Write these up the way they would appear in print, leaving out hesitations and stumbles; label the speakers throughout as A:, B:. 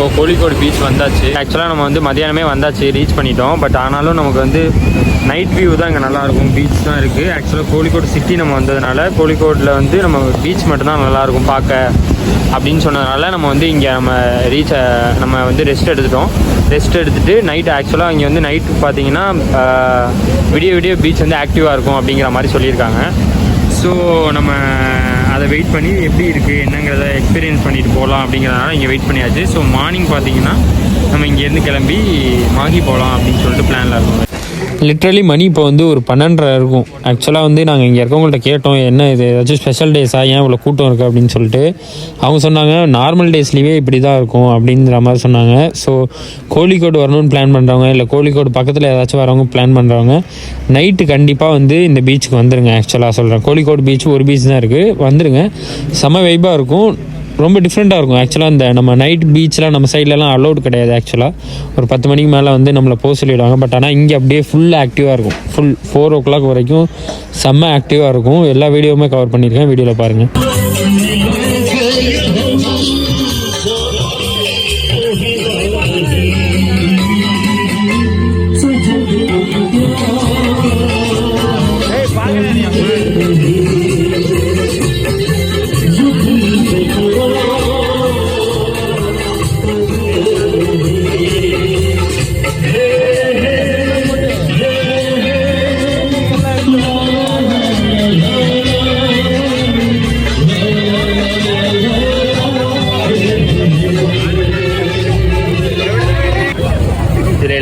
A: இப்போ கோழிக்கோடு பீச் வந்தாச்சு. ஆக்சுவலாக நம்ம வந்து மதியானமே வந்தாச்சு, ரீச் பண்ணிட்டோம். பட் ஆனாலும் நமக்கு வந்து நைட் வியூ தான் இங்கே நல்லாயிருக்கும். பீச் தான் இருக்குது. ஆக்சுவலாக கோழிக்கோடு சிட்டி நம்ம வந்ததுனால கோழிக்கோடில் வந்து நம்ம பீச் மட்டும்தான் நல்லாயிருக்கும் பார்க்க அப்படின்னு சொன்னதுனால நம்ம வந்து இங்கே நம்ம வந்து ரெஸ்ட் எடுத்துகிட்டு நைட் ஆக்சுவலாக இங்கே வந்து நைட்டு பார்த்தீங்கன்னா விடிய பீச் வந்து ஆக்டிவாக இருக்கும் அப்படிங்கிற மாதிரி சொல்லியிருக்காங்க. ஸோ நம்ம அதை வெயிட் பண்ணி எப்படி இருக்குது என்னங்கிறத எக்ஸ்பீரியன்ஸ் பண்ணிட்டு போகலாம் அப்படிங்கிறதுனால இங்கே வெயிட் பண்ணியாச்சு. ஸோ மார்னிங் பார்த்தீங்கன்னா நம்ம இங்கேருந்து கிளம்பி மாகி போகலாம் அப்படின்னு சொல்லிட்டு பிளானில் இருக்கோம். லிட்ரலி மணி இப்போ வந்து ஒரு 12:30 இருக்கும். ஆக்சுவலாக வந்து நாங்கள் இங்கே இருக்கவங்கள்ட்ட கேட்டோம், என்ன இது ஏதாச்சும் ஸ்பெஷல் டேஸா, ஏன் இவ்வளோ கூட்டம் இருக்குது அப்படின்னு சொல்லிட்டு. அவங்க சொன்னாங்க நார்மல் டேஸ்லேயே இப்படி தான் இருக்கும் அப்படிங்கிற மாதிரி சொன்னாங்க. ஸோ கோழிக்கோடு வரணும்னு பிளான் பண்ணுறவங்க, இல்லை கோழிக்கோடு பக்கத்தில் ஏதாச்சும் வரவங்க பிளான் பண்ணுறவங்க நைட்டு கண்டிப்பாக வந்து இந்த பீச்சுக்கு வந்துடுங்க. ஆக்சுவலாக சொல்கிறேன், கோழிக்கோடு பீச் ஒரு பீச் தான் இருக்குது, வந்துடுங்க. செம வைப்பாக இருக்கும், ரொம்ப டிஃப்ரெண்ட்டாக இருக்கும். ஆக்சுவலாக இந்த நம்ம நைட் பீச்லாம் நம்ம சைட்லலாம் அலோடு கிடையாது. ஆக்சுவலாக ஒரு 10 மணிக்கு மேலே வந்து நம்மளை போக சொல்லிவிடுவாங்க. பட் ஆனால் இங்கே அப்படியே ஃபுல் ஆக்டிவாக இருக்கும். 4 o'clock வரைக்கும் செம்ம ஆக்டிவாக இருக்கும். எல்லா வீடியோவுமே கவர் பண்ணியிருக்கேன், வீடியோவில் பாருங்கள்.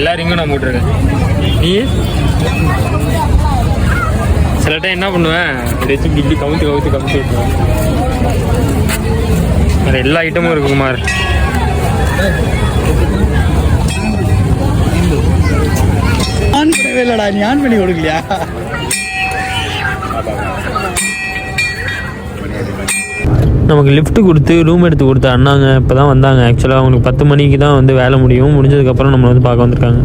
A: எல்லாரையும் நான் போட்டிருக்கேன். நீ சில டைம் என்ன பண்ணுவேன், ஏதாச்சும் இப்படி கவுத்து விட்டுருவேன். வேறு எல்லா ஐட்டமும் இருக்கு குமார். ஆன் பண்ணவே இல்லைடா, நீ ஆன் பண்ணி கொடுக்கலையா? நமக்கு லிஃப்ட் கொடுத்து ரூம் எடுத்து கொடுத்த அண்ணாங்க இப்போ தான் வந்தாங்க. ஆக்சுவலாக அவங்களுக்கு 10 மணிக்கு தான் வந்து வேலை முடிஞ்சதுக்கப்புறம் நம்மளை வந்து பார்க்க வந்திருக்காங்க.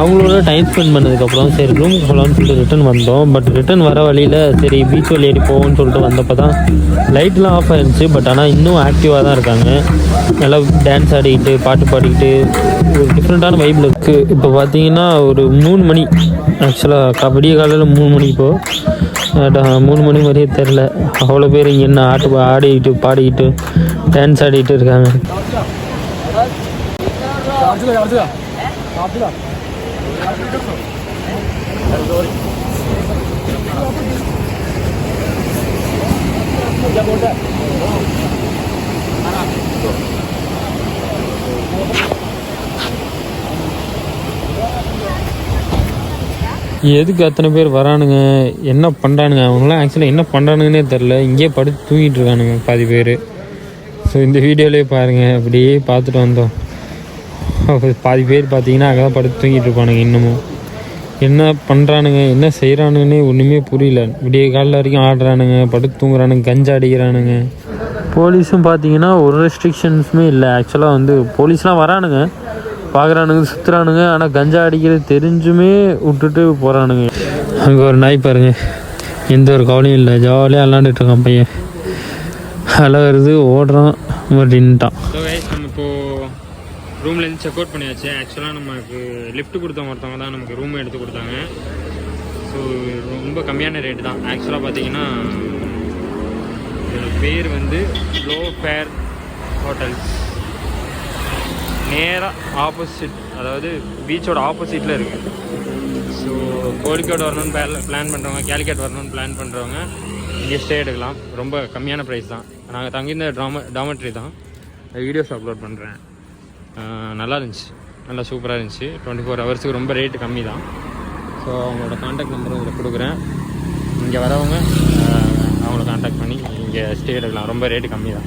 A: அவங்களோட டைம் ஸ்பெண்ட் பண்ணதுக்கப்புறம் சரி ரூமுக்கு போகலான்னு சொல்லிட்டு ரிட்டன் வந்தோம். பட் ரிட்டன் வர வழியில் சரி பீச் வழி ஏறி போவோம்னு சொல்லிட்டு வந்தப்போ தான் லைட்லாம் ஆஃப் ஆகிருந்துச்சு. பட் ஆனால் இன்னும் ஆக்டிவாக தான் இருக்காங்க. நல்லா டான்ஸ் ஆடிக்கிட்டு பாட்டு பாடிக்கிட்டு ஒரு டிஃப்ரெண்ட்டான வைப்பில் இருக்குது. இப்போ பார்த்தீங்கன்னா ஒரு 3 மணி, ஆக்சுவலாக விடிய காலையில் 3 மணி. இப்போது 3 மணி மாதிரியே தெரில, அவ்வளோ பேர் இங்கே என்ன ஆடிக்கிட்டு பாடிக்கிட்டு டான்ஸ் ஆடிக்கிட்டு இருக்காங்க. எதுக்கு அத்தனை பேர் வரானுங்க, என்ன பண்ணுறானுங்க அவங்களாம்? ஆக்சுவலாக என்ன பண்ணுறானுங்கன்னே தெரில, இங்கேயே படுத்து தூங்கிட்டு இருக்கானுங்க பாதி பேர். ஸோ இந்த வீடியோலேயே பாருங்கள், அப்படியே பார்த்துட்டு வந்தோம். பாதி பேர் பார்த்தீங்கன்னா அங்கே தான் படுத்து தூங்கிட்டு இருப்பானுங்க. இன்னமும் என்ன பண்ணுறானுங்க என்ன செய்கிறானுங்கன்னே ஒன்றுமே புரியல. விடிய காலையில் வரைக்கும் ஆடுறானுங்க, படுத்து தூங்குறானுங்க, கஞ்சா அடிக்கிறானுங்க. போலீஸும் பார்த்தீங்கன்னா ஒரு ரெஸ்ட்ரிக்ஷன்ஸுமே இல்லை. ஆக்சுவலாக வந்து போலீஸ்லாம் வரானுங்க, பார்க்குறானுங்க, சுற்றுறானுங்க. ஆனால் கஞ்சா அடிக்கிறது தெரிஞ்சுமே விட்டுட்டு போகிறானுங்க. அங்கே ஒரு நாய் பாருங்க, எந்த ஒரு கவலையும் இல்லை, ஜாலியாக விளாண்டுட்டு இருக்கான் பையன். அலை வருது, ஓடுறான், நின்ட்டான். நம்ம இப்போது ரூம்லேருந்து செக் அவுட் பண்ணியாச்சு. ஆக்சுவலாக நமக்கு லிஃப்ட் கொடுத்தவங்க ஒருத்தவங்க தான் நமக்கு ரூம் எடுத்து கொடுத்தாங்க. ஸோ ரொம்ப கம்மியான ரேட்டு தான். ஆக்சுவலாக பார்த்தீங்கன்னா இதோட பேர் வந்து லோ ஃபேர் ஹோட்டல்ஸ். நேராக ஆப்போசிட், அதாவது பீச்சோட ஆப்போசிட்டில் இருக்குது. ஸோ கோழிக்கோடு வரணும்னு பிளான் பண்ணுறவங்க, கேலிக்கட் வரணும்னு பிளான் பண்ணுறவங்க இங்கே ஸ்டே எடுக்கலாம். ரொம்ப கம்மியான ப்ரைஸ் தான். நாங்கள் தங்கியிருந்த டாமெட்ரி தான், வீடியோஸ் அப்லோட் பண்ணுறேன். நல்லா இருந்துச்சு, நல்லா சூப்பராக இருந்துச்சு. 24 ஹவர்ஸுக்கு ரொம்ப ரேட்டு கம்மி தான். ஸோ அவங்களோட கான்டாக்ட் நம்பரும் இதில் கொடுக்குறேன். இங்கே வரவங்க அவங்கள கான்டாக்ட் பண்ணி இங்கே இங்கே ஸ்டே எடுக்கலாம். ரொம்ப ரேட்டு கம்மி தான்.